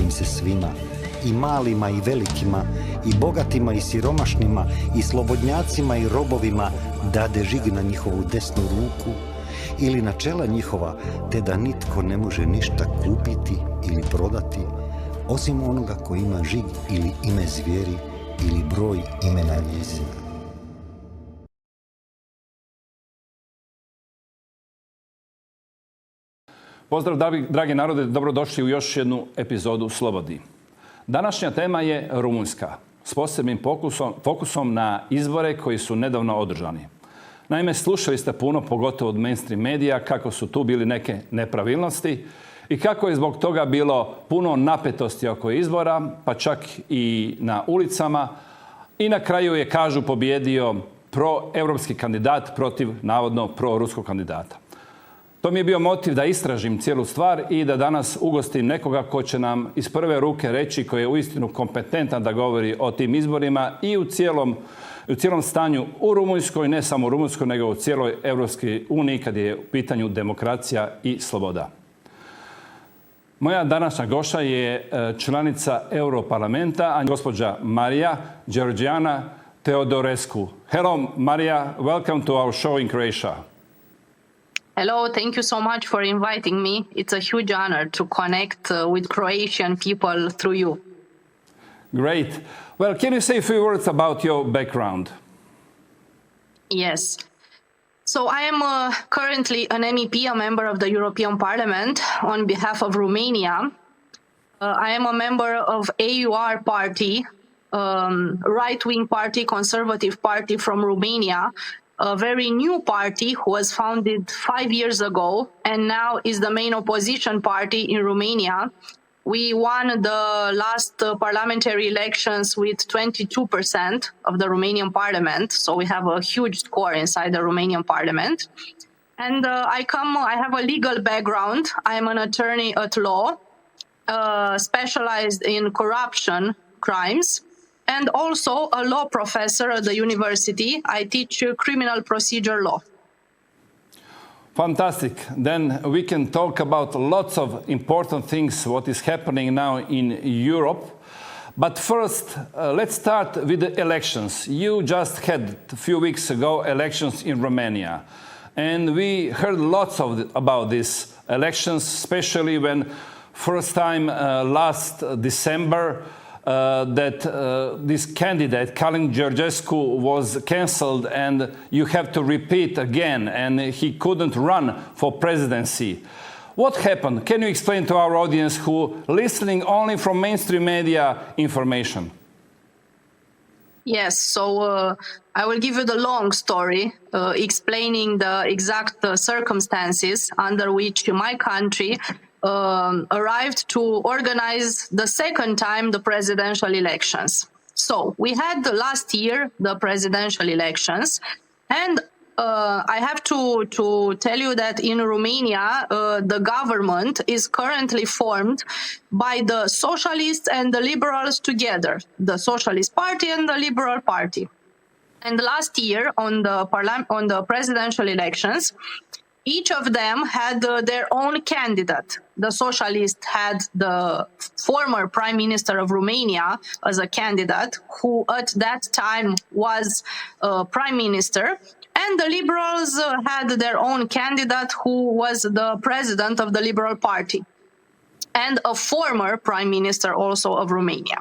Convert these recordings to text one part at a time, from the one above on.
im se svima, i malima i velikima, i bogatima i siromašnima, i slobodnjacima i robovima, dade žig na njihovu desnu ruku ili na čela njihova, te da nitko ne može ništa kupiti ili prodati, osim onoga ko ima žig ili ime zvijeri ili broj imena njezina. Pozdrav, dragi narode, dobrodošli u još jednu epizodu Slobodni. Današnja tema je Rumunjska, s posebnim fokusom na izbore koji su nedavno održani. Naime, slušali ste puno, pogotovo od mainstream medija, kako su tu bili neke nepravilnosti i kako je zbog toga bilo puno napetosti oko izbora, pa čak i na ulicama. I na kraju je, kažu, pobijedio proevropski kandidat protiv navodno proruskog kandidata. To mi je bio motiv da istražim cijelu stvar i da danas ugostim nekoga ko će nam iz prve ruke reći, koji je uistinu kompetentan da govori o tim izborima i u cijelom stanju u Rumunjskoj, ne samo u Rumunjskoj, nego u cijeloj Europskoj uniji kad je u pitanju demokracija i sloboda. Moja današnja gošća je članica Europarlamenta, a gospođa Maria Georgiana Teodorescu. Hello, Maria. Welcome to our show in Croatia. Hello, thank you so much for inviting me. It's a huge honor to connect with Croatian people through you. Great. Well, can you say a few words about your background? Yes. So I am currently an MEP, a member of the European Parliament on behalf of Romania. I am a member of AUR party, right-wing party, conservative party from Romania, a very new party who was founded 5 years ago and now is the main opposition party in Romania. We won the last parliamentary elections with 22% of the Romanian parliament, so we have a huge score inside the Romanian parliament. And I have a legal background. I am an attorney at law, specialized in corruption crimes, and also a law professor at the university. I teach criminal procedure law. Fantastic. Then we can talk about lots of important things, what is happening now in Europe. But first, let's start with the elections. You just had a few weeks ago elections in Romania. And we heard lots about these elections, especially when first time last December, that this candidate, Maria Georgiescu, was cancelled and you have to repeat again, and he couldn't run for presidency. What happened? Can you explain to our audience who listening only from mainstream media information? Yes, so I will give you the long story, explaining the exact circumstances under which my country arrived to organize the second time the presidential elections. So we had last year the presidential elections, and I have to tell you that in Romania, the government is currently formed by the socialists and the liberals together, the Socialist Party and the Liberal Party. And last year on the presidential elections, each of them had their own candidate. The socialists had the former prime minister of Romania as a candidate, who at that time was prime minister, and the liberals had their own candidate, who was the president of the Liberal Party, and a former prime minister also of Romania.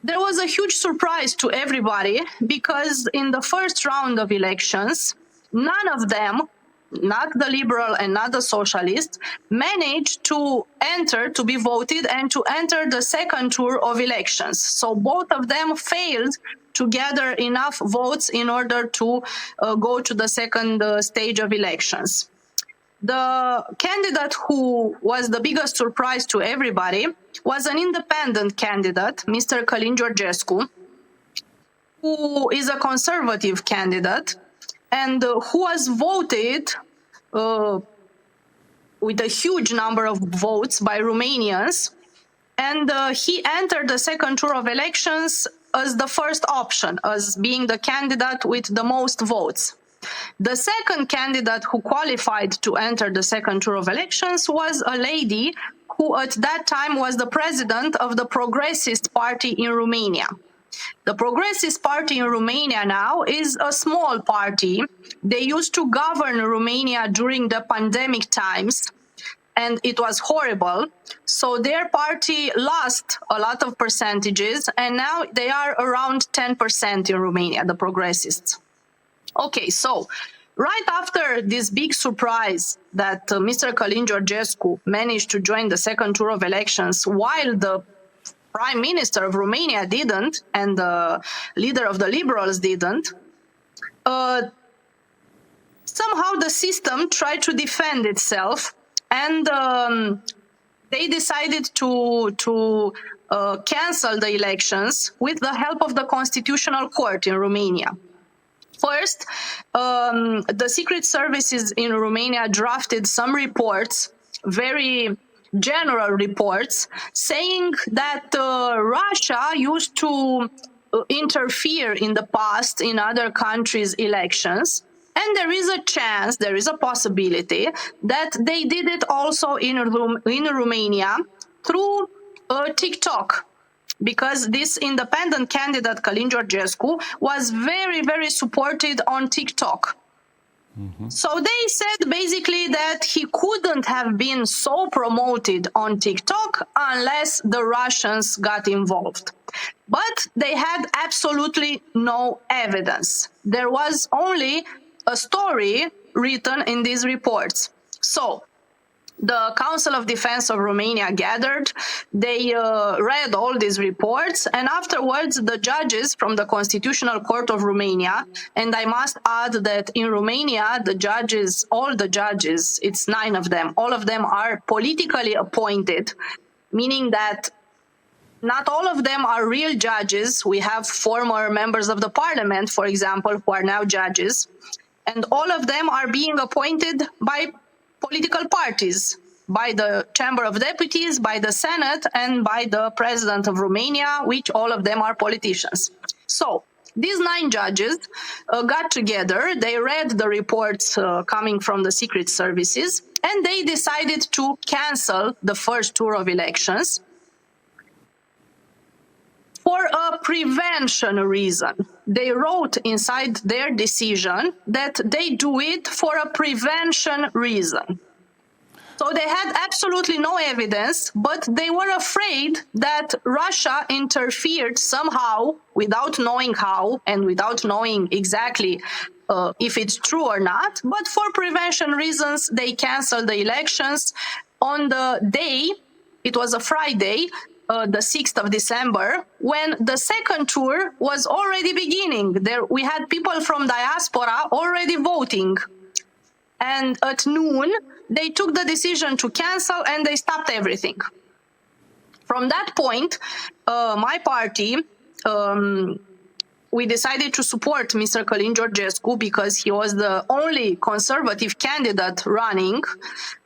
There was a huge surprise to everybody, because in the first round of elections, none of them, not the liberal and not the socialist, managed to be voted and to enter the second tour of elections. So both of them failed to gather enough votes in order to go to the second stage of elections. The candidate who was the biggest surprise to everybody was an independent candidate, Mr. Maria Georgiescu, who is a conservative candidate, and who was voted with a huge number of votes by Romanians. And he entered the second tour of elections as the first option, as being the candidate with the most votes. The second candidate who qualified to enter the second tour of elections was a lady who at that time was the president of the Progressist Party in Romania. The Progressist Party in Romania now is a small party. They used to govern Romania during the pandemic times, and it was horrible. So their party lost a lot of percentages, and now they are around 10% in Romania, the Progressists. Okay, so right after this big surprise that Mr. Călin Georgescu managed to join the second tour of elections while the Prime Minister of Romania didn't, and the leader of the Liberals didn't, somehow the system tried to defend itself, and they decided to cancel the elections with the help of the Constitutional Court in Romania. First, the secret services in Romania drafted some reports, very general reports, saying that Russia used to interfere in the past in other countries' elections. And there is a chance, there is a possibility that they did it also in Romania through TikTok, because this independent candidate, Călin Georgescu, was very, very supported on TikTok. Mm-hmm. So they said basically that he couldn't have been so promoted on TikTok unless the Russians got involved. But they had absolutely no evidence. There was only a story written in these reports. So the Council of Defense of Romania gathered, they read all these reports, and afterwards the judges from the Constitutional Court of Romania, and I must add that in Romania, the judges, all the judges, it's 9 of them, all of them are politically appointed, meaning that not all of them are real judges. We have former members of the parliament, for example, who are now judges, and all of them are being appointed by political parties, by the Chamber of Deputies, by the Senate, and by the President of Romania, which all of them are politicians. So these 9 judges got together, they read the reports coming from the secret services, and they decided to cancel the first tour of elections for a prevention reason. They wrote inside their decision that they do it for a prevention reason. So they had absolutely no evidence, but they were afraid that Russia interfered somehow without knowing how and without knowing exactly if it's true or not. But for prevention reasons, they canceled the elections on the day, it was a Friday, the 6th of December, when the second tour was already beginning. There we had people from diaspora already voting. And at noon, they took the decision to cancel and they stopped everything. From that point, my party, we decided to support Mr. Călin Georgescu because he was the only conservative candidate running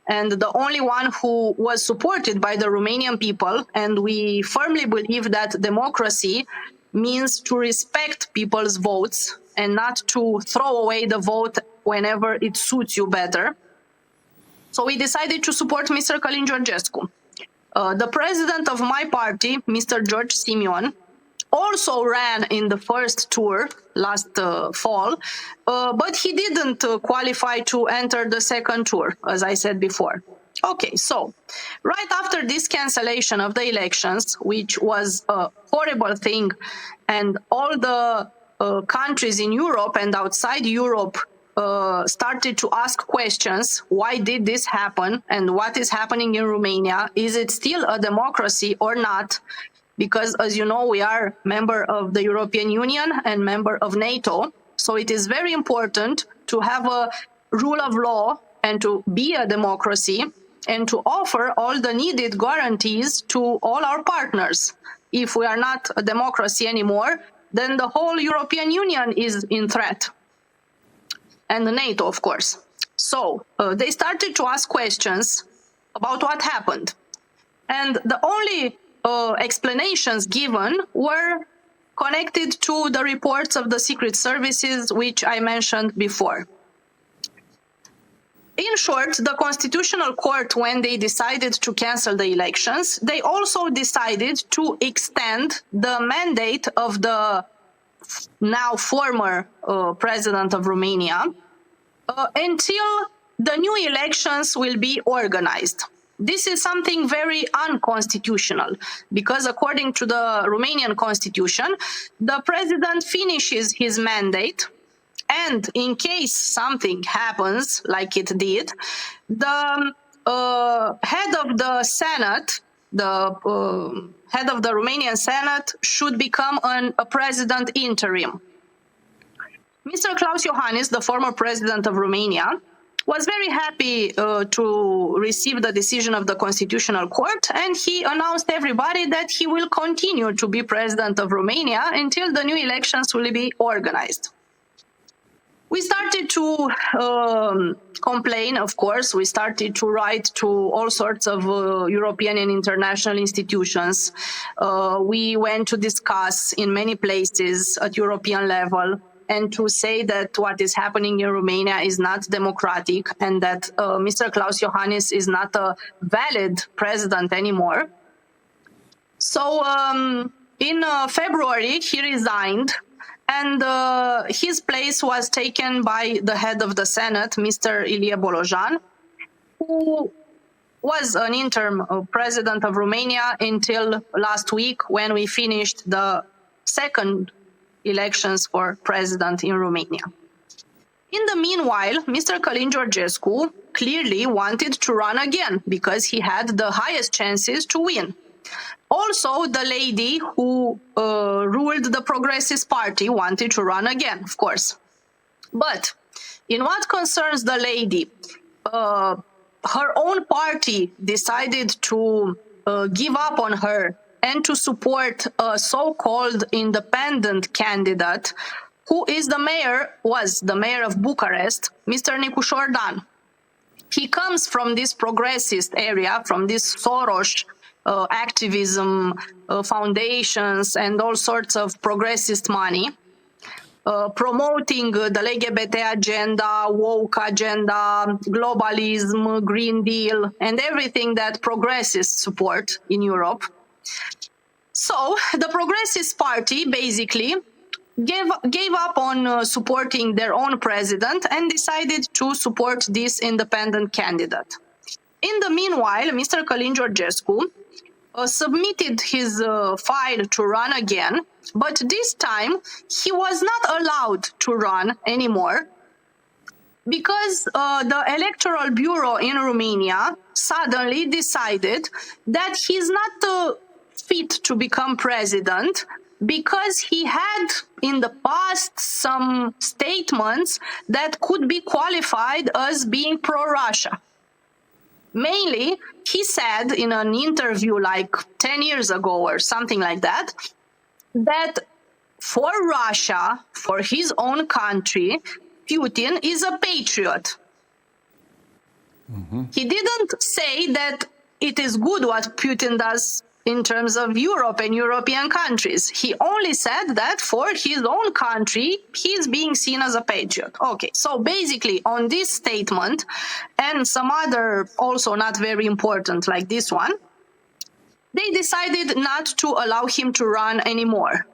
and the only one who was supported by the Romanian people. And we firmly believe that democracy means to respect people's votes and not to throw away the vote whenever it suits you better. So we decided to support Mr. Călin Georgescu. The president of my party, Mr. George Simion, also ran in the first tour last fall, but he didn't qualify to enter the second tour, as I said before. Okay, so right after this cancellation of the elections, which was a horrible thing, and all the countries in Europe and outside Europe started to ask questions, why did this happen and what is happening in Romania? Is it still a democracy or not? Because, as you know, we are member of the European Union and member of NATO. So it is very important to have a rule of law and to be a democracy and to offer all the needed guarantees to all our partners. If we are not a democracy anymore, then the whole European Union is in threat. And the NATO, of course. So they started to ask questions about what happened. And the only explanations given were connected to the reports of the secret services, which I mentioned before. in short, the Constitutional Court, when they decided to cancel the elections, they also decided to extend the mandate of the now former president of Romania until the new elections will be organized. This is something very unconstitutional because according to the Romanian constitution, the president finishes his mandate, and in case something happens like it did, the head of the Senate, the head of the Romanian Senate should become a president interim. Mr. Klaus Iohannis, the former president of Romania, was very happy to receive the decision of the Constitutional Court, and he announced everybody that he will continue to be president of Romania until the new elections will be organized. We started to complain, of course. We started to write to all sorts of European and international institutions. We went to discuss in many places at European level and to say that what is happening in Romania is not democratic and that Mr. Klaus Iohannis is not a valid president anymore. So in February, he resigned, and his place was taken by the head of the Senate, Mr. Ilie Bolojan, who was an interim president of Romania until last week when we finished the second elections for president in Romania. In the meanwhile, Mr. Călin Georgescu clearly wanted to run again because he had the highest chances to win. Also, the lady who ruled the Progressist Party wanted to run again, of course. But in what concerns the lady, her own party decided to give up on her and to support a so-called independent candidate who was the mayor of Bucharest, Mr. Nicușor Dan. He comes from this progressist area, from this Soros activism, foundations, and all sorts of progressist money, promoting the LGBT agenda, woke agenda, globalism, Green Deal, and everything that progressists support in Europe. So the Progressist Party basically gave up on supporting their own president and decided to support this independent candidate. In the meanwhile, Mr. Călin Georgescu submitted his file to run again, but this time he was not allowed to run anymore because the Electoral Bureau in Romania suddenly decided that he's not fit to become president because he had in the past some statements that could be qualified as being pro-Russia. Mainly, he said in an interview like 10 years ago or something like that, that for Russia, for his own country, Putin is a patriot. Mm-hmm. He didn't say that it is good what Putin does in terms of Europe and European countries. He only said that for his own country, he's being seen as a patriot. Okay, so basically on this statement and some other also not very important like this one, they decided not to allow him to run anymore.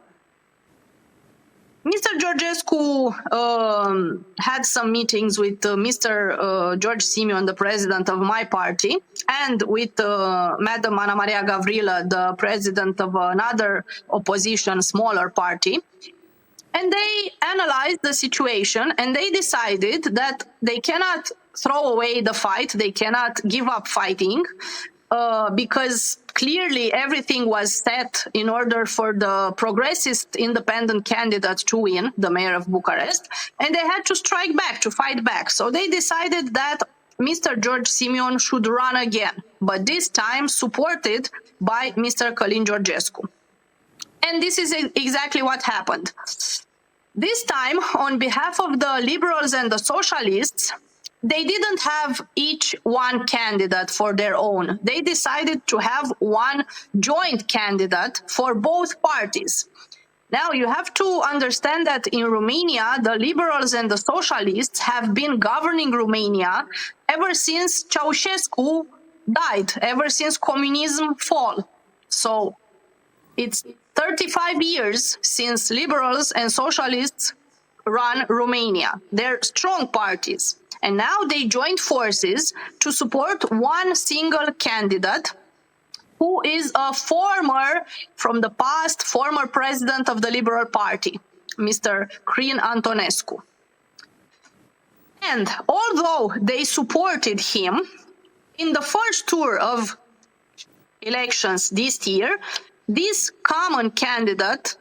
Mr. Georgescu had some meetings with Mr. George Simion, the president of my party, and with Madam Ana Maria Gavrila, the president of another opposition, smaller party. And they analyzed the situation and they decided that they cannot throw away the fight, they cannot give up fighting, because clearly everything was set in order for the progressist independent candidate to win, the mayor of Bucharest, and they had to strike back, to fight back. So they decided that Mr. George Simion should run again, but this time supported by Mr. Călin Georgescu. And this is exactly what happened. This time, on behalf of the liberals and the socialists, they didn't have each one candidate for their own. They decided to have one joint candidate for both parties. Now, you have to understand that in Romania, the liberals and the socialists have been governing Romania ever since Ceausescu died, ever since communism fall. So it's 35 years since liberals and socialists run Romania. They're strong parties. And now they joined forces to support one single candidate who is a former president of the Liberal Party, Mr. Crin Antonescu. And although they supported him in the first tour of elections this year, this common candidate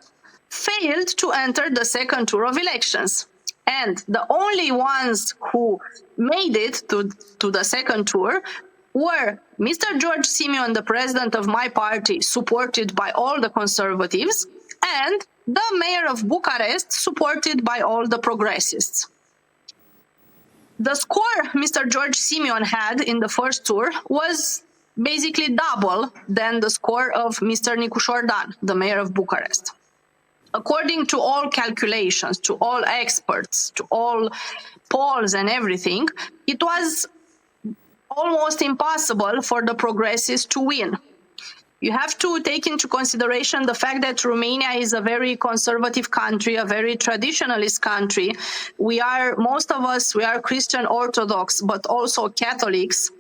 failed to enter the second tour of elections. And the only ones who made it to the second tour were Mr. George Simion, the president of my party, supported by all the conservatives, and the mayor of Bucharest, supported by all the progressists. The score Mr. George Simion had in the first tour was basically double than the score of Mr. Nicușor Dan, the mayor of Bucharest. According to all calculations, to all experts, to all polls and everything, it was almost impossible for the progressives to win. You have to take into consideration the fact that Romania is a very conservative country, a very traditionalist country. Most of us are Christian Orthodox, but also Catholics.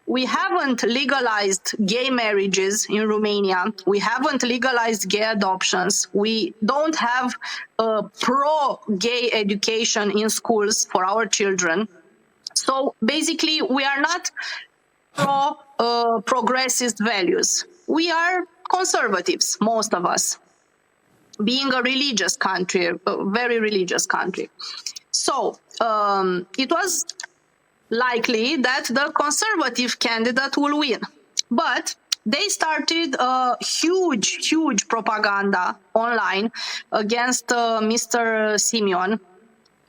We haven't legalized gay marriages in Romania. We haven't legalized gay adoptions. We don't have pro-gay education in schools for our children. So basically, we are not pro-progressist values. We are conservatives, most of us, being a religious country, a very religious country. So it was likely that the conservative candidate will win. But they started a huge propaganda online against Mr. Simion,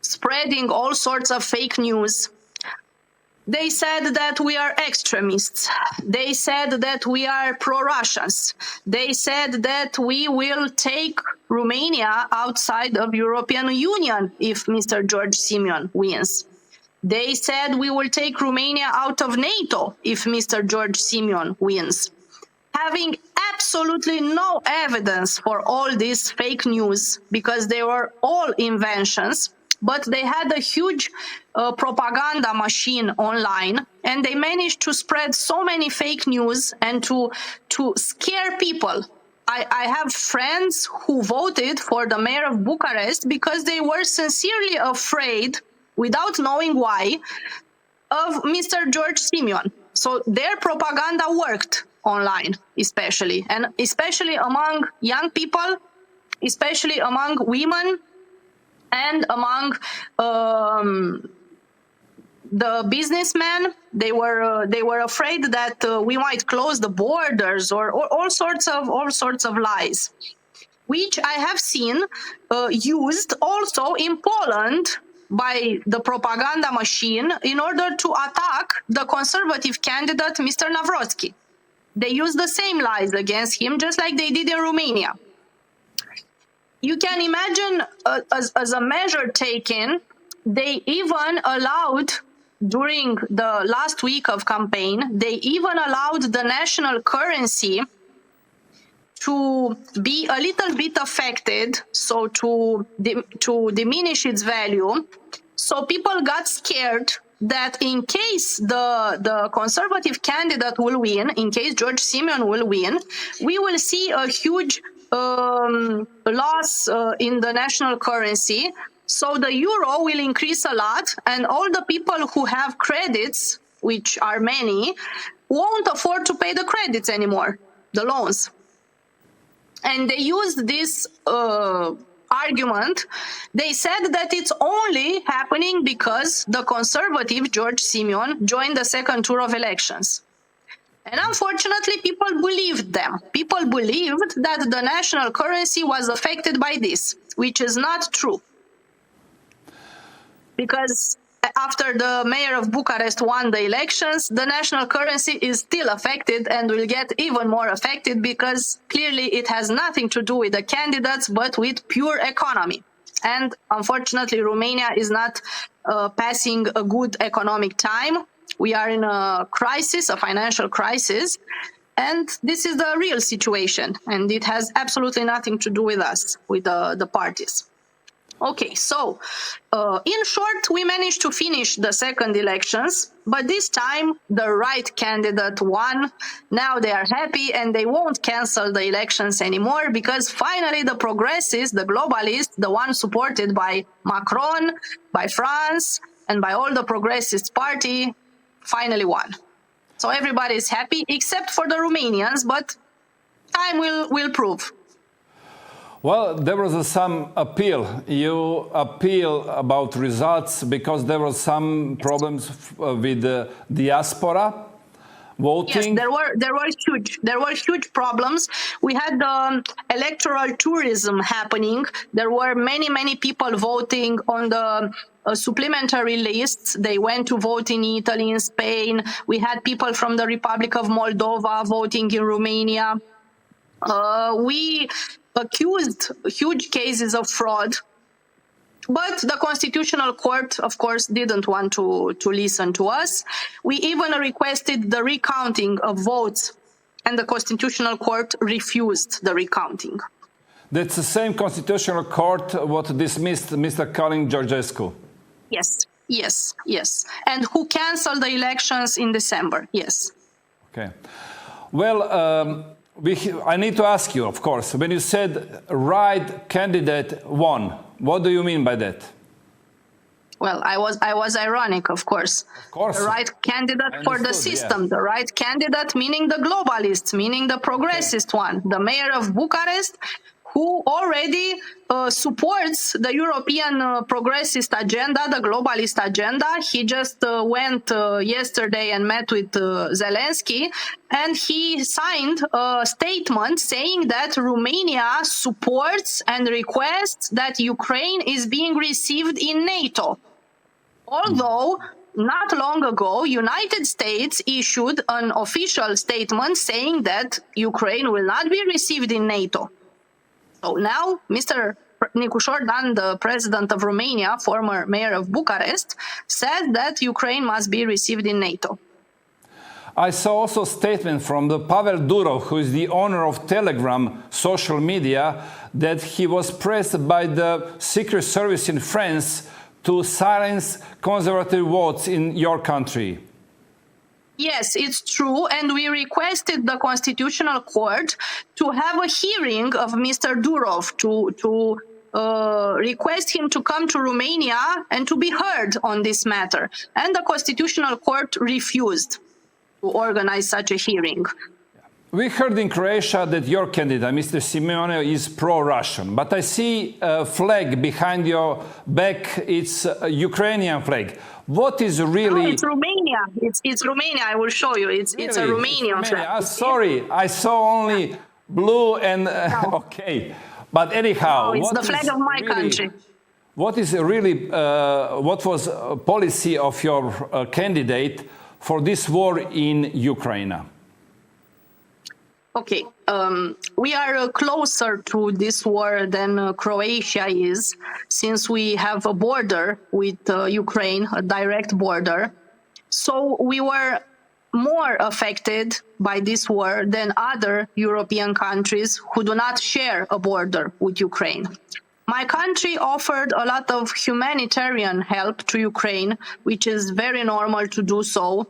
spreading all sorts of fake news. They said that we are extremists. They said that we are pro-Russians. They said that we will take Romania outside of European Union if Mr. George Simion wins. They said we will take Romania out of NATO if Mr. George Simion wins. Having absolutely no evidence for all this fake news, because they were all inventions, but they had a huge propaganda machine online, and they managed to spread so many fake news and to scare people. I have friends who voted for the mayor of Bucharest because they were sincerely afraid, without knowing why, of Mr. George Simion. So their propaganda worked online, especially among young people, especially among women, and among the businessmen. They were afraid that we might close the borders or all sorts of lies, which I have seen used also in Poland by the propaganda machine in order to attack the conservative candidate, Mr. Nawrocki. They used the same lies against him, just like they did in Romania. You can imagine, as a measure taken, they even allowed, during the last week of campaign, they even allowed the national currency to be a little bit affected, so to diminish its value. So people got scared that in case the conservative candidate will win, in case George Simion will win, we will see a huge loss in the national currency. So the euro will increase a lot, and all the people who have credits, which are many, won't afford to pay the credits anymore, the loans. And they used this argument. They said that it's only happening because the conservative George Simion joined the second tour of elections. And unfortunately, people believed them. People believed that the national currency was affected by this, which is not true. Because after the mayor of Bucharest won the elections, the national currency is still affected and will get even more affected, because clearly it has nothing to do with the candidates, but with pure economy. And unfortunately, Romania is not passing a good economic time. We are in a crisis, a financial crisis, and this is the real situation, and it has absolutely nothing to do with us, with the parties. Okay, so in short, we managed to finish the second elections, but this time the right candidate won. Now they are happy and they won't cancel the elections anymore because finally the progressists, the globalists, the ones supported by Macron, by France, and by all the progressist party, finally won. So everybody is happy except for the Romanians, but time will prove. Well, there was some appeal. You appeal about results because there were some problems with the diaspora voting. Yes, there were huge problems. We had electoral tourism happening. There were many people voting on the supplementary lists. They went to vote in Italy, in Spain. We had people from the Republic of Moldova voting in Romania. We accused huge cases of fraud, but the Constitutional Court, of course, didn't want to listen to us. We even requested the recounting of votes, and the Constitutional Court refused the recounting. That's the same Constitutional Court what dismissed Mr. Maria Georgiana. Yes. And who canceled the elections in December, yes. Okay. Well, I need to ask you, of course, when you said right candidate won, what do you mean by that? Well, I was ironic, of course. Of course. The right candidate for the system, the right candidate meaning the globalists, meaning the progressist one, the mayor of Bucharest, who already supports the European progressist agenda, the globalist agenda. He just went yesterday and met with Zelensky, and he signed a statement saying that Romania supports and requests that Ukraine is being received in NATO. Although not long ago, United States issued an official statement saying that Ukraine will not be received in NATO. So now, Mr. Nicușor Dan, the president of Romania, former mayor of Bucharest, said that Ukraine must be received in NATO. I saw also a statement from the Pavel Durov, who is the owner of Telegram social media, that he was pressed by the Secret Service in France to silence conservative votes in your country. Yes, it's true, and we requested the Constitutional Court to have a hearing of Mr. Durov, to request him to come to Romania and to be heard on this matter. And the Constitutional Court refused to organize such a hearing. We heard in Croatia that your candidate, Mr. Simeone, is pro-Russian, but I see a flag behind your back. It's a Ukrainian flag. What is really... No, it's Romania. It's Romania. I will show you. It's a Romanian flag. Sorry, I saw only blue and... Okay. But anyhow... No, it's the flag of my country. What is really... what was a policy of your candidate for this war in Ukraine? Okay, we are closer to this war than Croatia is, since we have a border with Ukraine, a direct border. So we were more affected by this war than other European countries who do not share a border with Ukraine. My country offered a lot of humanitarian help to Ukraine, which is very normal to do so.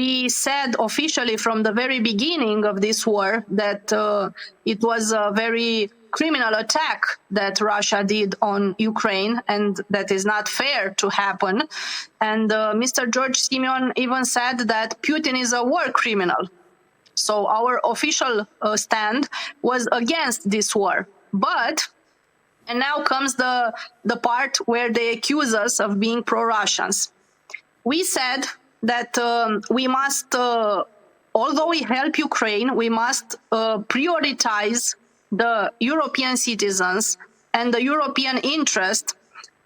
We said officially from the very beginning of this war that it was a very criminal attack that Russia did on Ukraine, and that is not fair to happen. And Mr. George Simeon even said that Putin is a war criminal. So our official stand was against this war. But, and now comes the part where they accuse us of being pro-Russians. We said that we must, although we help Ukraine, we must prioritize the European citizens and the European interest.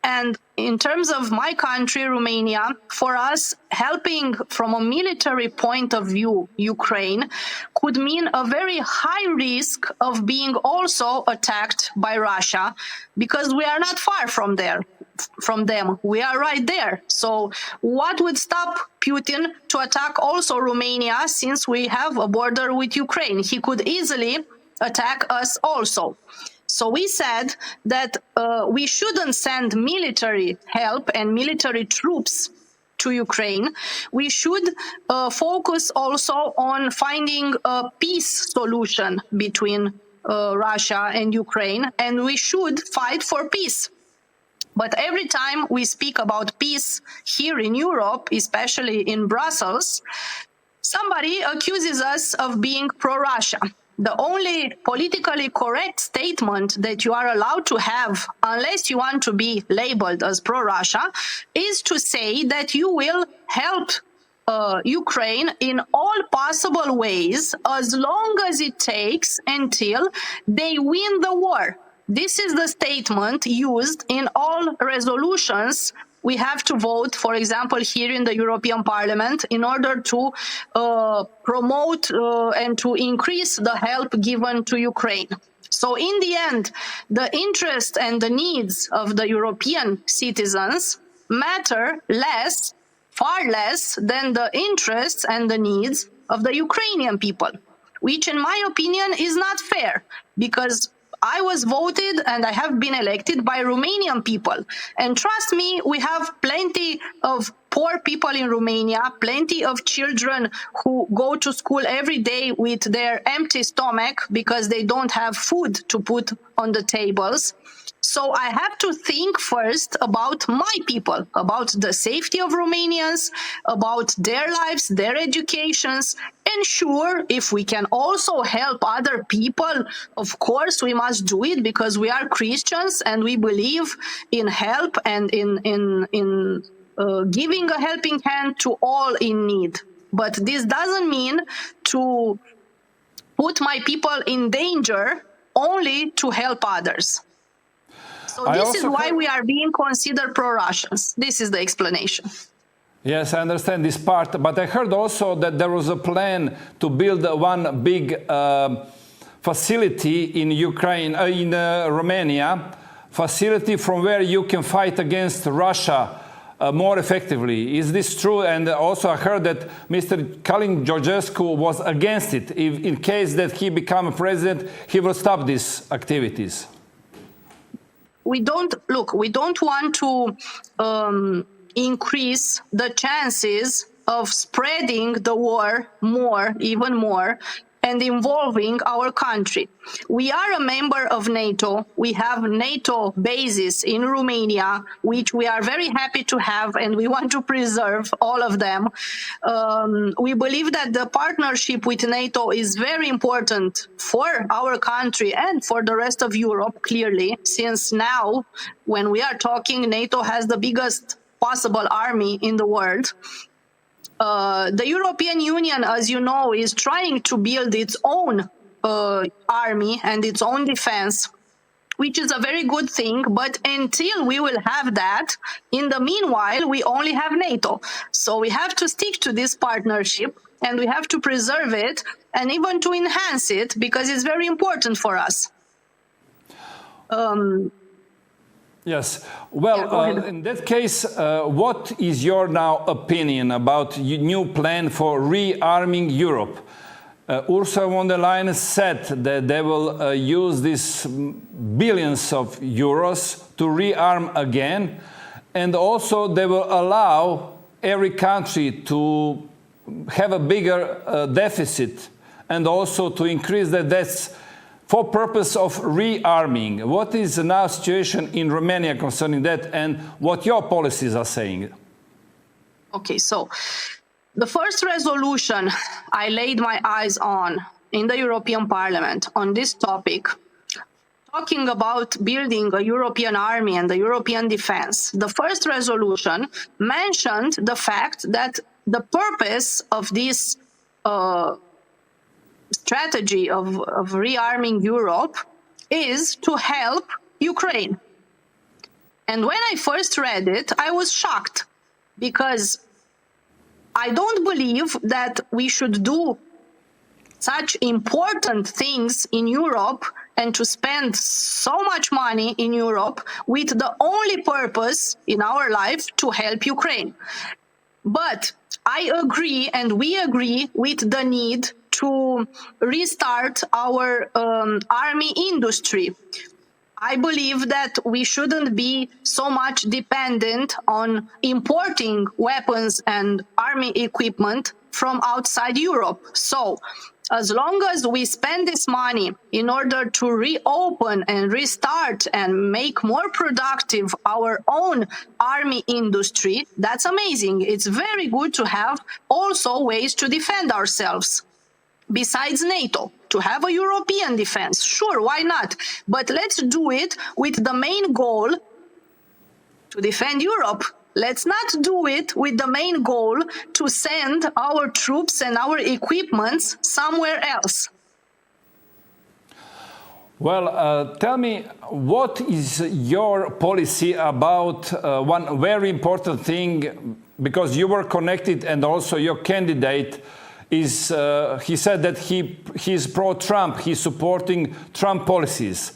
And in terms of my country, Romania, for us, helping from a military point of view, Ukraine, could mean a very high risk of being also attacked by Russia, because we are not far from there. from them. We are right there. So what would stop Putin to attack also Romania, since we have a border with Ukraine? He could easily attack us also. So we said that we shouldn't send military help and military troops to Ukraine. We should focus also on finding a peace solution between Russia and Ukraine, and we should fight for peace. But every time we speak about peace here in Europe, especially in Brussels, somebody accuses us of being pro-Russia. The only politically correct statement that you are allowed to have, unless you want to be labeled as pro-Russia, is to say that you will help Ukraine in all possible ways, as long as it takes until they win the war. This is the statement used in all resolutions we have to vote, for example, here in the European Parliament, in order to promote and to increase the help given to Ukraine. So in the end, the interest and the needs of the European citizens matter less, far less, than the interests and the needs of the Ukrainian people, which in my opinion is not fair, because I was voted and I have been elected by Romanian people. And trust me, we have plenty of poor people in Romania, plenty of children who go to school every day with their empty stomach because they don't have food to put on the tables. So I have to think first about my people, about the safety of Romanians, about their lives, their educations. And sure, if we can also help other people, of course we must do it, because we are Christians and we believe in help and in giving a helping hand to all in need. But this doesn't mean to put my people in danger only to help others. So this is why we are being considered pro-Russians. This is the explanation. Yes, I understand this part, but I heard also that there was a plan to build one big facility in Ukraine, in Romania, facility from where you can fight against Russia more effectively. Is this true? And also I heard that Mr. Georgescu was against it. If, in case that he become president, he will stop these activities. We don't want to increase the chances of spreading the war even more, and involving our country. We are a member of NATO. We have NATO bases in Romania, which we are very happy to have, and we want to preserve all of them. We believe that the partnership with NATO is very important for our country and for the rest of Europe, clearly, since now, when we are talking, NATO has the biggest possible army in the world. The European Union, as you know, is trying to build its own army and its own defense, which is a very good thing. But until we will have that, in the meanwhile, we only have NATO. So we have to stick to this partnership, and we have to preserve it and even to enhance it, because it's very important for us. Yes. Well, in that case, what is your now opinion about new plan for rearming Europe? Ursula von der Leyen said that they will use these billions of euros to rearm again, and also they will allow every country to have a bigger deficit and also to increase the debts for purpose of rearming. What is the now situation in Romania concerning that, and what your policies are saying? Okay, so the first resolution I laid my eyes on in the European Parliament on this topic, talking about building a European army and the European defense, the first resolution mentioned the fact that the purpose of this strategy of rearming Europe is to help Ukraine. And when I first read it, I was shocked, because I don't believe that we should do such important things in Europe and to spend so much money in Europe with the only purpose in our life to help Ukraine. But I agree, and we agree, with the need to restart our army industry. I believe that we shouldn't be so much dependent on importing weapons and army equipment from outside Europe. So, as long as we spend this money in order to reopen and restart and make more productive our own army industry, that's amazing. It's very good to have also ways to defend ourselves. Besides NATO, to have a European defense. Sure, why not? But let's do it with the main goal to defend Europe. Let's not do it with the main goal to send our troops and our equipments somewhere else. Well, tell me, what is your policy about one very important thing, because you were connected and also your candidate is, he said that he's pro-Trump, he's supporting Trump policies.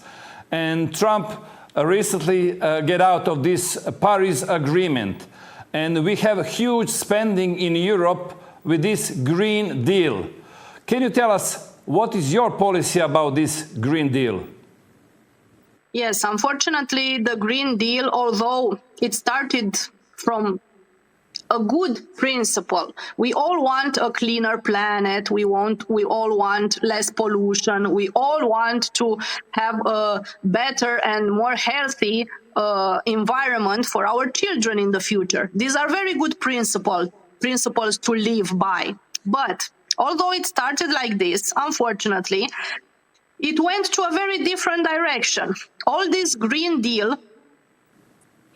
And Trump recently get out of this Paris Agreement. And we have huge spending in Europe with this Green Deal. Can you tell us what is your policy about this Green Deal? Yes, unfortunately, the Green Deal, although it started from a good principle. We all want a cleaner planet. We all want less pollution. We all want to have a better and more healthy environment for our children in the future. These are very good principles to live by. But although it started like this, unfortunately, it went to a very different direction. All this Green Deal,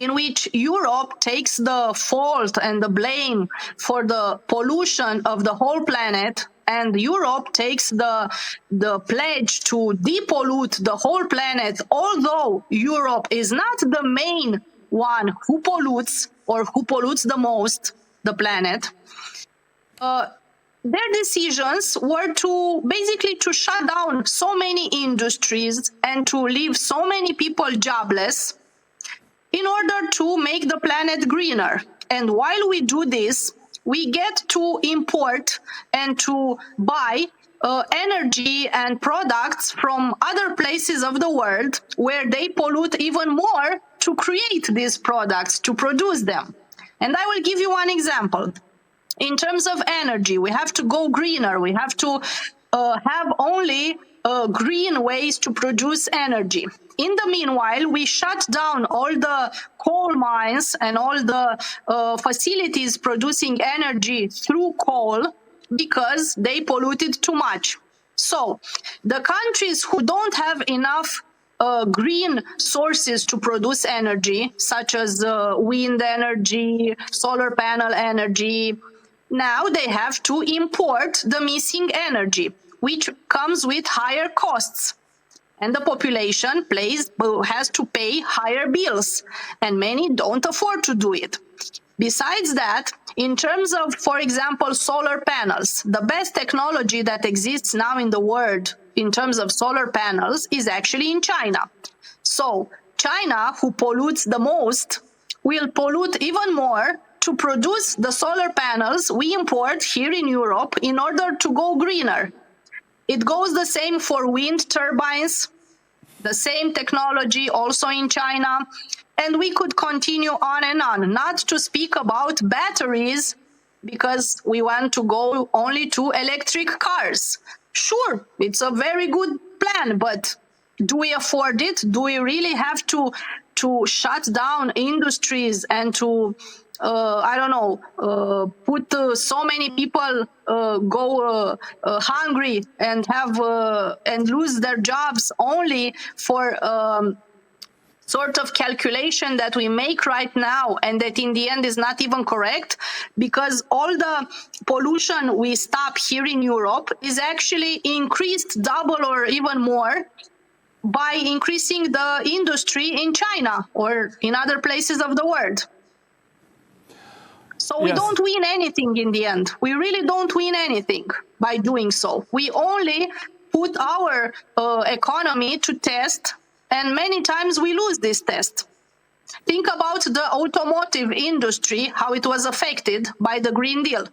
in which Europe takes the fault and the blame for the pollution of the whole planet, and Europe takes the pledge to depollute the whole planet, although Europe is not the main one who pollutes or who pollutes the most the planet. Their decisions were to basically to shut down so many industries and to leave so many people jobless in order to make the planet greener. And while we do this, we get to import and to buy energy and products from other places of the world where they pollute even more to create these products, to produce them. And I will give you one example. In terms of energy, we have to go greener. We have to have only green ways to produce energy. In the meanwhile, we shut down all the coal mines and all the facilities producing energy through coal because they polluted too much. So the countries who don't have enough green sources to produce energy, such as wind energy, solar panel energy, now they have to import the missing energy, which comes with higher costs. And the population has to pay higher bills, and many don't afford to do it. Besides that, in terms of, for example, solar panels, the best technology that exists now in the world in terms of solar panels is actually in China. So China, who pollutes the most, will pollute even more to produce the solar panels we import here in Europe in order to go greener. It goes the same for wind turbines, the same technology also in China, and we could continue on and on, not to speak about batteries, because we want to go only to electric cars. Sure, it's a very good plan, but do we afford it? Do we really have to shut down industries and to put so many people go hungry and have and lose their jobs only for sort of calculation that we make right now, and that in the end is not even correct, because all the pollution we stop here in Europe is actually increased double or even more by increasing the industry in China or in other places of the world. So we don't win anything in the end. We really don't win anything by doing so. We only put our economy to test, and many times we lose this test. Think about the automotive industry, how it was affected by the Green Deal.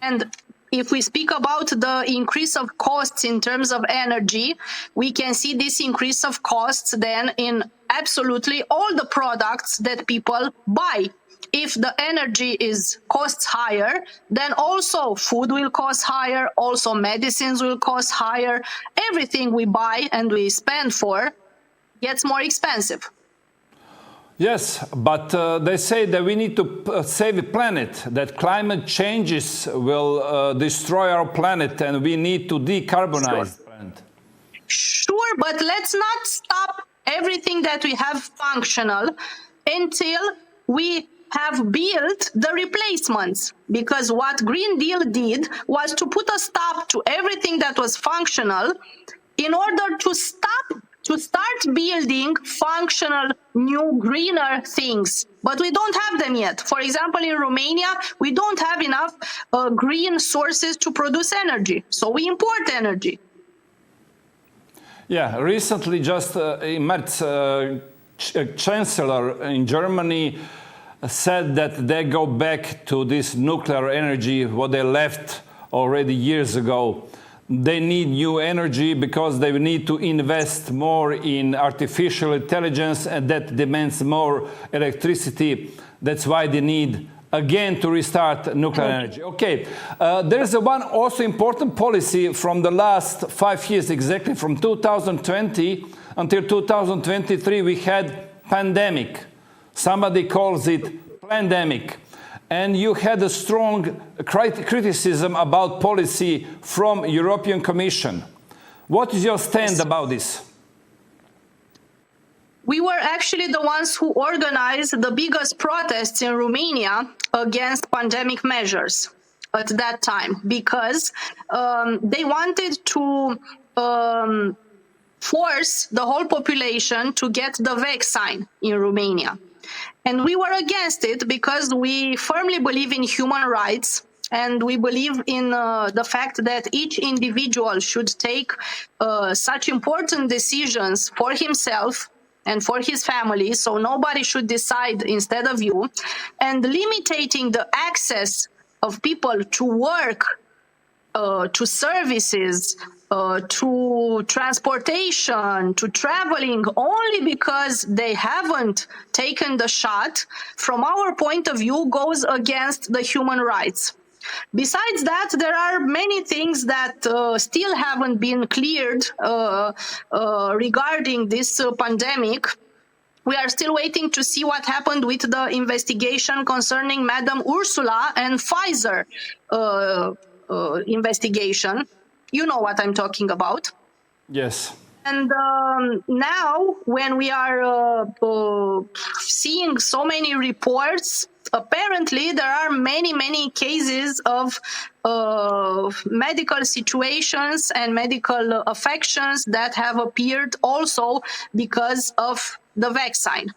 And if we speak about the increase of costs in terms of energy, we can see this increase of costs then in absolutely all the products that people buy. If the energy is costs higher, then also food will cost higher, also medicines will cost higher. Everything we buy and we spend for gets more expensive. Yes, but they say that we need to save the planet, that climate changes will destroy our planet and we need to decarbonize the planet. Sure, but let's not stop everything that we have functional until we have built the replacements. Because what Green Deal did was to put a stop to everything that was functional in order to start building functional, new, greener things. But we don't have them yet. For example, in Romania, we don't have enough green sources to produce energy. So we import energy. Yeah, recently just Merz, Chancellor in Germany, said that they go back to this nuclear energy, what they left already years ago. They need new energy because they need to invest more in artificial intelligence, and that demands more electricity. That's why they need again to restart nuclear energy. Okay, there's one also important policy from the last 5 years, exactly from 2020 until 2023, we had pandemic. Somebody calls it pandemic. And you had a strong criticism about policy from European Commission. What is your stand about this? We were actually the ones who organized the biggest protests in Romania against pandemic measures at that time, because they wanted to force the whole population to get the vaccine in Romania. And we were against it because we firmly believe in human rights, and we believe in the fact that each individual should take such important decisions for himself and for his family, so nobody should decide instead of you. And limiting the access of people to work, to services, to transportation, to traveling, only because they haven't taken the shot, from our point of view, goes against the human rights. Besides that, there are many things that still haven't been cleared regarding this pandemic. We are still waiting to see what happened with the investigation concerning Madam Ursula and Pfizer investigation. You know what I'm talking about. Yes. And now, when we are seeing so many reports, apparently there are many cases of medical situations and medical affections that have appeared also because of the vaccine.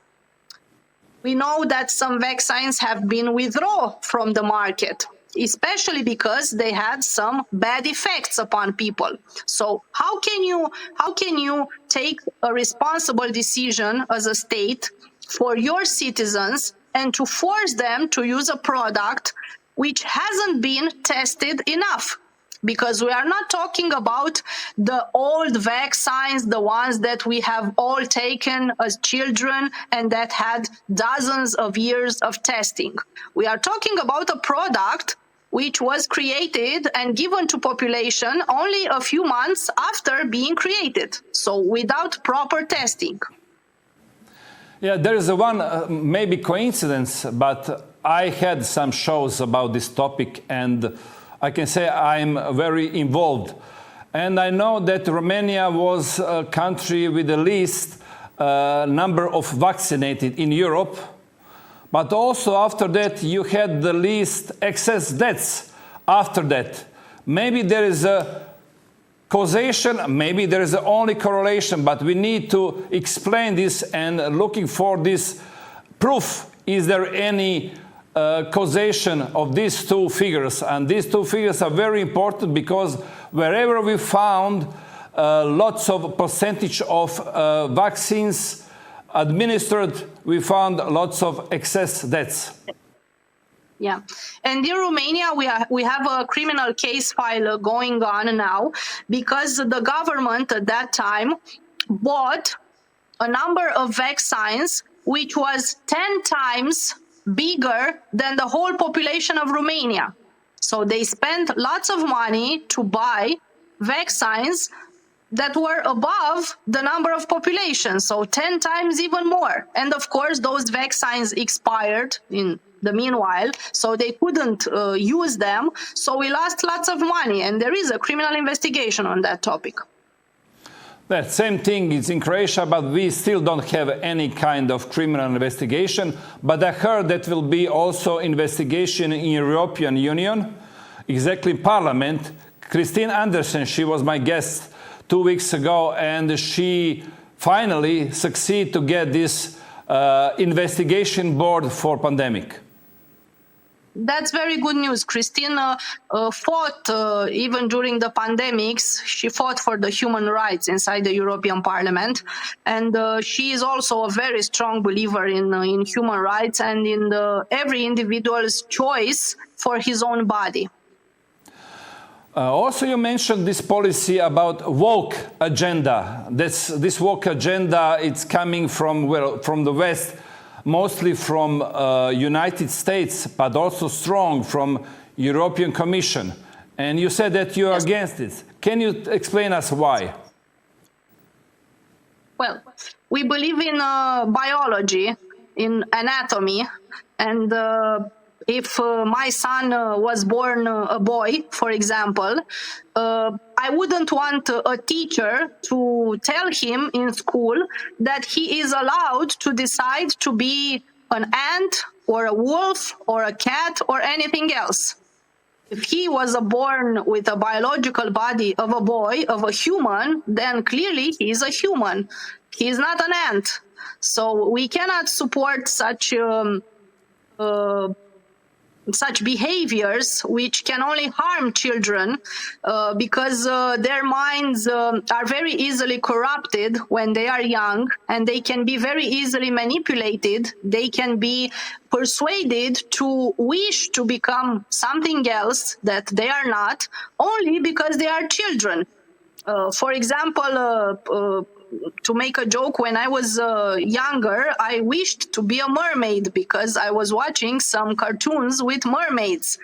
We know that some vaccines have been withdrawn from the market, especially because they had some bad effects upon people. So how can you take a responsible decision as a state for your citizens and to force them to use a product which hasn't been tested enough? Because we are not talking about the old vaccines, the ones that we have all taken as children and that had dozens of years of testing. We are talking about a product which was created and given to population only a few months after being created, so without proper testing. Yeah, there is one maybe coincidence, but I had some shows about this topic, and I can say I'm very involved. And I know that Romania was a country with the least number of vaccinated in Europe. But also after that, you had the least excess deaths after that. Maybe there is a causation, maybe there is only correlation, but we need to explain this and looking for this proof. Is there any causation of these two figures? And these two figures are very important because wherever we found lots of percentage of vaccines administered, we found lots of excess deaths. Yeah, and in Romania, we have a criminal case file going on now because the government at that time bought a number of vaccines which was 10 times bigger than the whole population of Romania. So they spent lots of money to buy vaccines that were above the number of population, so 10 times even more. And of course, those vaccines expired in the meanwhile, so they couldn't use them. So we lost lots of money, and there is a criminal investigation on that topic. That same thing is in Croatia, but we still don't have any kind of criminal investigation. But I heard that will be also investigation in European Union, exactly Parliament. Christine Andersen, she was my guest 2 weeks ago, and she finally succeeded to get this investigation board for pandemic. That's very good news. Christine fought, even during the pandemics, she fought for the human rights inside the European Parliament. And she is also a very strong believer in human rights and in every individual's choice for his own body. Also, you mentioned this policy about woke agenda. This woke agenda, it's coming from the West, mostly from United States, but also strong from European Commission. And you said that you are against it. Can you explain us why? Well, we believe in biology, in anatomy, and if my son was born a boy, for example, I wouldn't want a teacher to tell him in school that he is allowed to decide to be an ant or a wolf or a cat or anything else. If he was born with a biological body of a boy, of a human, then clearly he is a human. He is not an ant. So we cannot support such behaviors which can only harm children because their minds are very easily corrupted when they are young, and they can be very easily manipulated. They can be persuaded to wish to become something else that they are not, only because they are children. For example, to make a joke, when I was younger, I wished to be a mermaid because I was watching some cartoons with mermaids.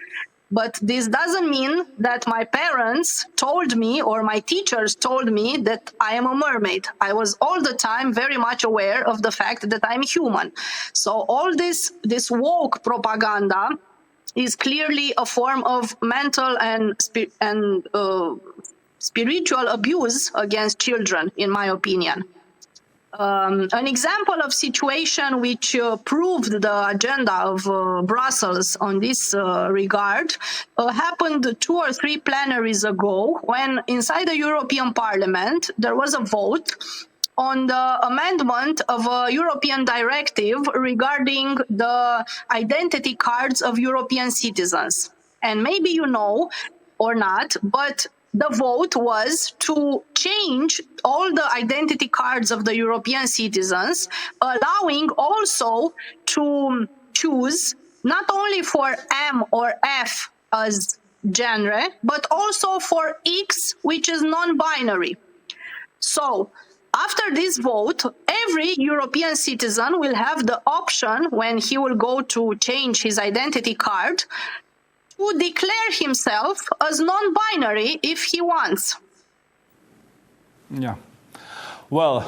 But this doesn't mean that my parents told me or my teachers told me that I am a mermaid. I was all the time very much aware of the fact that I'm human. So all this woke propaganda is clearly a form of mental and spiritual abuse against children, in my opinion. An example of situation which proved the agenda of Brussels on this regard happened 2 or 3 plenaries ago, when inside the European Parliament there was a vote on the amendment of a European directive regarding the identity cards of European citizens. And maybe you know or not, but the vote was to change all the identity cards of the European citizens, allowing also to choose not only for M or F as genre, but also for X, which is non-binary. So after this vote, every European citizen will have the option, when he will go to change his identity card, to declare himself as non-binary if he wants. Yeah. Well,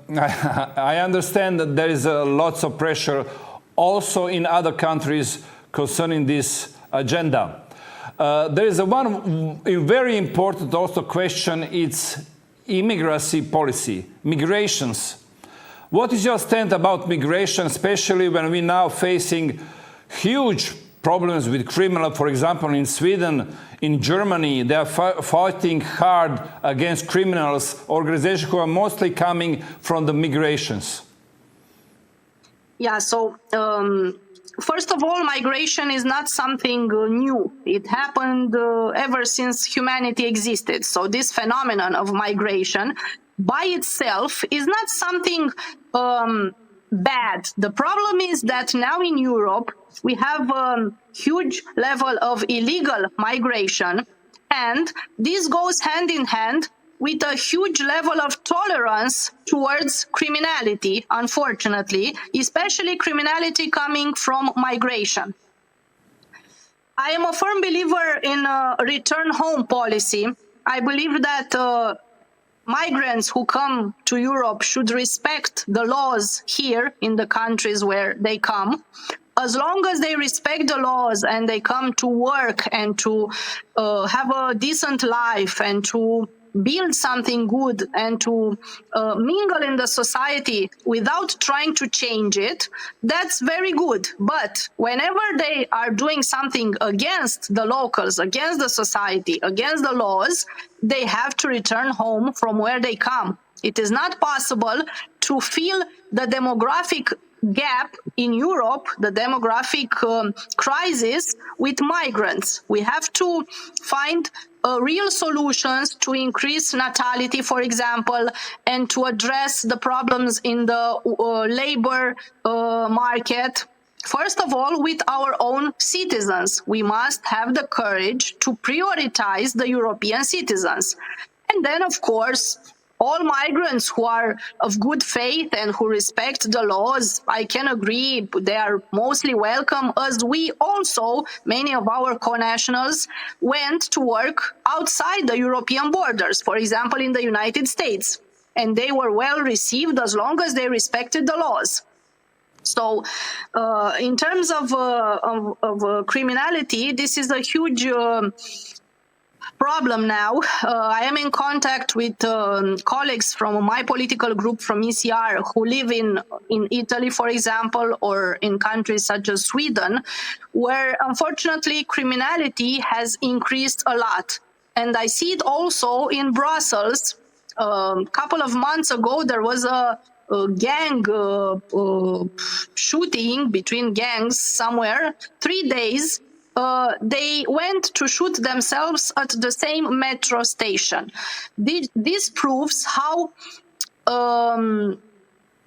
I understand that there is lots of pressure also in other countries concerning this agenda. There is one very important also question, it's immigration policy, migrations. What is your stand about migration, especially when we're now facing huge problems with criminals? For example, in Sweden, in Germany, they are fighting hard against criminals, organizations who are mostly coming from the migrations. Yeah, so First of all, migration is not something new. It happened ever since humanity existed. So this phenomenon of migration by itself is not something bad. The problem is that now in Europe, we have a huge level of illegal migration, and this goes hand in hand with a huge level of tolerance towards criminality, unfortunately, especially criminality coming from migration. I am a firm believer in a return home policy. I believe that migrants who come to Europe should respect the laws here in the countries where they come. As long as they respect the laws and they come to work and to have a decent life and to build something good and to mingle in the society without trying to change it, that's very good. But whenever they are doing something against the locals, against the society, against the laws, they have to return home from where they come. It is not possible to fill the demographic gap in Europe, the demographic crisis, with migrants. We have to find real solutions to increase natality, for example, and to address the problems in the labor market. First of all, with our own citizens, we must have the courage to prioritize the European citizens. And then, of course, all migrants who are of good faith and who respect the laws, I can agree, they are mostly welcome, as we also, many of our co-nationals, went to work outside the European borders, for example, in the United States. And they were well received as long as they respected the laws. So in terms of criminality, this is a huge problem now. I am in contact with colleagues from my political group from ECR who live in Italy, for example, or in countries such as Sweden, where unfortunately criminality has increased a lot. And I see it also in Brussels. A couple of months ago, there was a gang shooting between gangs somewhere. 3 days they went to shoot themselves at the same metro station. This proves how,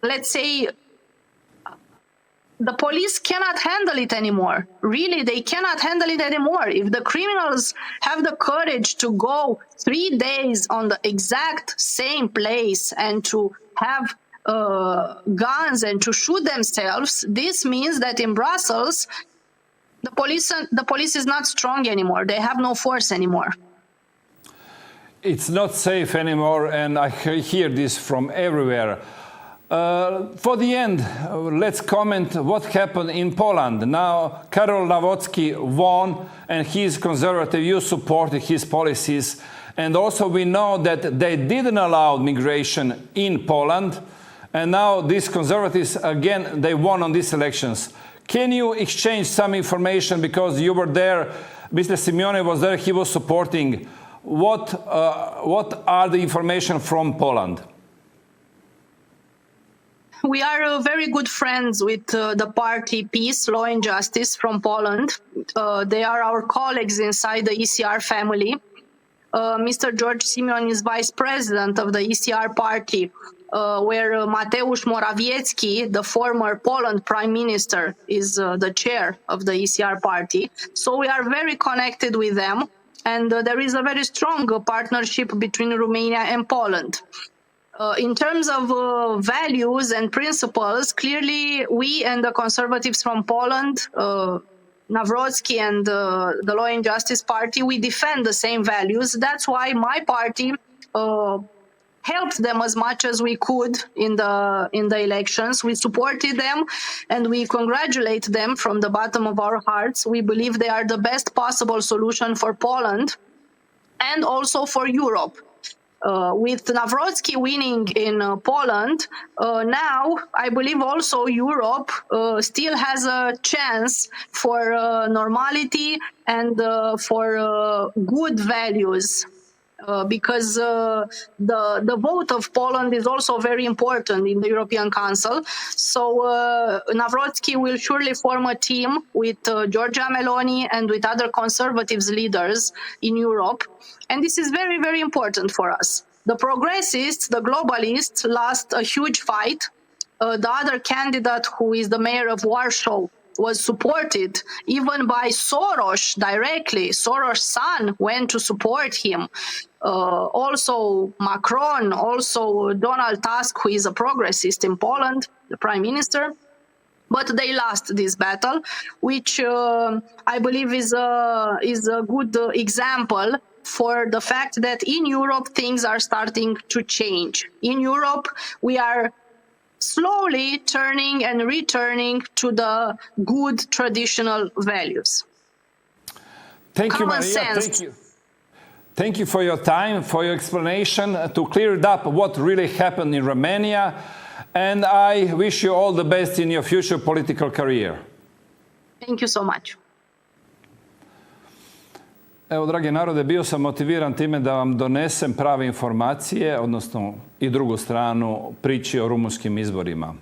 let's say, the police cannot handle it anymore. Really, they cannot handle it anymore. If the criminals have the courage to go 3 days on the exact same place and to have guns and to shoot themselves, this means that in Brussels, the police is not strong anymore. They have no force anymore. It's not safe anymore, and I hear this from everywhere. For the end, let's comment what happened in Poland. Now, Karol Nawrocki won, and he's conservative. You supported his policies. And also we know that they didn't allow migration in Poland. And now these conservatives, again, they won on these elections. Can you exchange some information, because you were there, Mr. Simeone was there, he was supporting. What are the information from Poland? We are very good friends with the party Peace, Law and Justice from Poland. They are our colleagues inside the ECR family. Mr. George Simeon is vice president of the ECR party, where Mateusz Morawiecki, the former Poland prime minister, is the chair of the ECR party. So we are very connected with them, and there is a very strong partnership between Romania and Poland. In terms of values and principles, clearly we and the conservatives from Poland, Nawrocki and the Law and Justice Party, we defend the same values. That's why my party helped them as much as we could in the elections. We supported them and we congratulate them from the bottom of our hearts. We believe they are the best possible solution for Poland and also for Europe. With Nawrocki winning in Poland, now I believe also Europe still has a chance for normality and for good values. because the vote of Poland is also very important in the European Council. So Nawrocki will surely form a team with Giorgia Meloni and with other conservatives leaders in Europe. And this is very, very important for us. The progressists, the globalists, lost a huge fight. The other candidate, who is the mayor of Warsaw, was supported even by Soros directly. Soros' son went to support him. Also Macron, also Donald Tusk, who is a progressist in Poland, the prime minister. But they lost this battle, which I believe is a good example for the fact that in Europe things are starting to change. In Europe, we are slowly turning and returning to the good traditional values. Thank you, Common Maria. sense. Thank you. Thank you for your time, for your explanation, to clear it up what really happened in Romania. And I wish you all the best in your future political career. Thank you so much. Evo, dragi narode, bio sam motiviran time da vam donesem prave informacije, odnosno i drugu stranu priči o rumunskim izborima.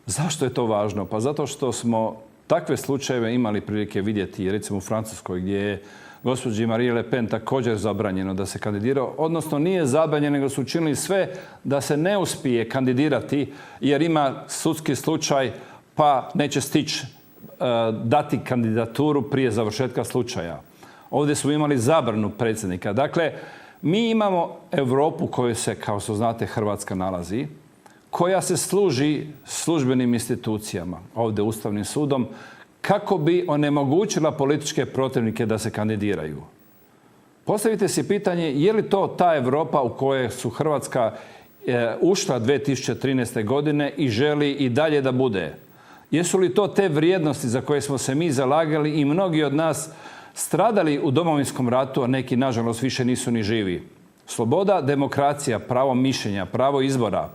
Zašto je to važno? Pa zato što smo takve slučajeve imali prilike vidjeti, recimo u Francuskoj, gdje je gospođi Marie Le Pen također zabranjeno da se kandidira, odnosno nije zabranjeno, nego su učinili sve da se ne uspije kandidirati jer ima sudski slučaj pa neće stići dati kandidaturu prije završetka slučaja. Ovdje smo imali zabranu predsjednika. Dakle, mi imamo Europu koju se, kao što znate, Hrvatska nalazi, koja se služi službenim institucijama, ovdje Ustavnim sudom, kako bi onemogućila političke protivnike da se kandidiraju. Postavite si pitanje, je li to ta Europa u kojoj su Hrvatska ušla 2013. godine i želi i dalje da bude? Jesu li to te vrijednosti za koje smo se mi zalagali i mnogi od nas stradali u Domovinskom ratu, a neki, nažalost, više nisu ni živi? Sloboda, demokracija, pravo mišljenja, pravo izbora,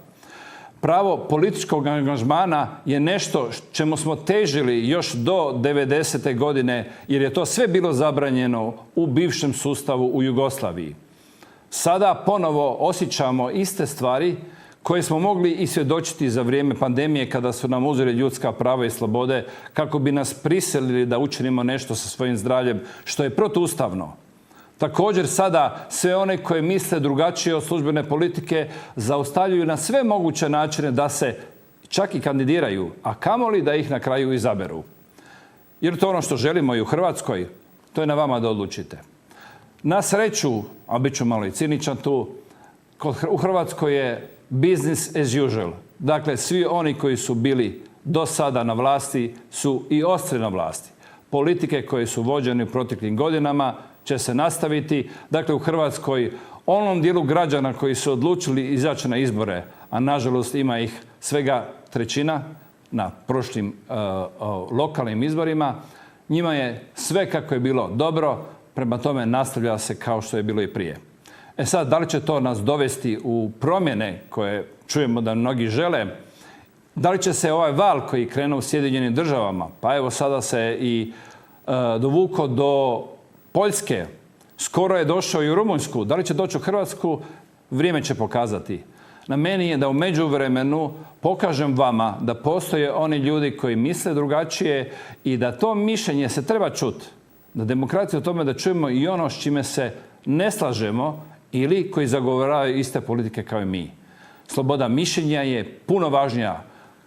pravo političkog angažmana je nešto čemu smo težili još do 90. godine, jer je to sve bilo zabranjeno u bivšem sustavu u Jugoslaviji. Sada ponovo osjećamo iste stvari koje smo mogli i svjedočiti za vrijeme pandemije kada su nam uzeli ljudska prava i slobode kako bi nas prisilili da učinimo nešto sa svojim zdravljem, što je protuustavno. Također sada sve one koje misle drugačije od službene politike zaustavljaju na sve moguće načine da se čak i kandidiraju, a kamoli da ih na kraju izaberu. Jer to ono što želimo i u Hrvatskoj, to je na vama da odlučite. Na sreću, a bit ću malo i ciničan tu, u Hrvatskoj je business as usual. Dakle, svi oni koji su bili do sada na vlasti su i ostali na vlasti. Politike koje su vođene u proteklim godinama će se nastaviti. Dakle, u Hrvatskoj onom dijelu građana koji su odlučili izaći na izbore, a nažalost ima ih svega trećina na prošlim lokalnim izborima, njima je sve kako je bilo dobro, prema tome nastavlja se kao što je bilo i prije. E sad, da li će to nas dovesti u promjene koje čujemo da mnogi žele? Da li će se ovaj val koji krenuo u Sjedinjenim državama, pa evo sada se i dovukao do Poljske, skoro je došao i u Rumunjsku, da li će doći u Hrvatsku, vrijeme će pokazati. Na meni je da u međuvremenu pokažem vama da postoje oni ljudi koji misle drugačije i da to mišljenje se treba čuti. Da demokracija u tome da čujemo i ono s čime se ne slažemo ili koji zagovaraju iste politike kao i mi. Sloboda mišljenja je puno važnija.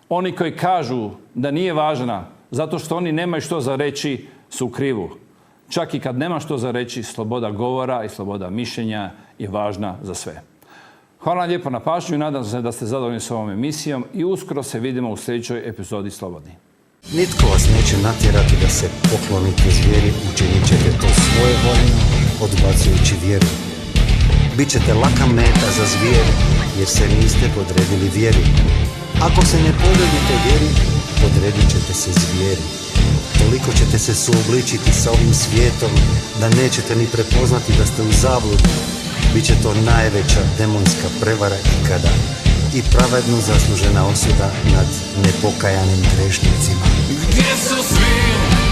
Oni koji kažu da nije važna zato što oni nemaju što za reći su u krivu. Čak i kad nema što za reći, sloboda govora i sloboda mišljenja je važna za sve. Hvala vam lijepo na pažnju i nadam se da ste zadovoljni s ovom emisijom i uskoro se vidimo u sljedećoj epizodi Slobodni. Nitko vas neće natjerati da se poklonite zvijeri, učinit ćete to svoje voljom, odbacujući vjeru. Bićete laka meta za zvijeri, jer se niste podredili vjeri. Ako se ne podredite vjeri, podredit ćete se zvijeri. Toliko ćete se suobličiti sa ovim svijetom, da nećete ni prepoznati da ste u zabludi. Biće to najveća demonska prevara ikada i pravedno zaslužena osuda nad nepokajanim grešnicima. Gdje su svi?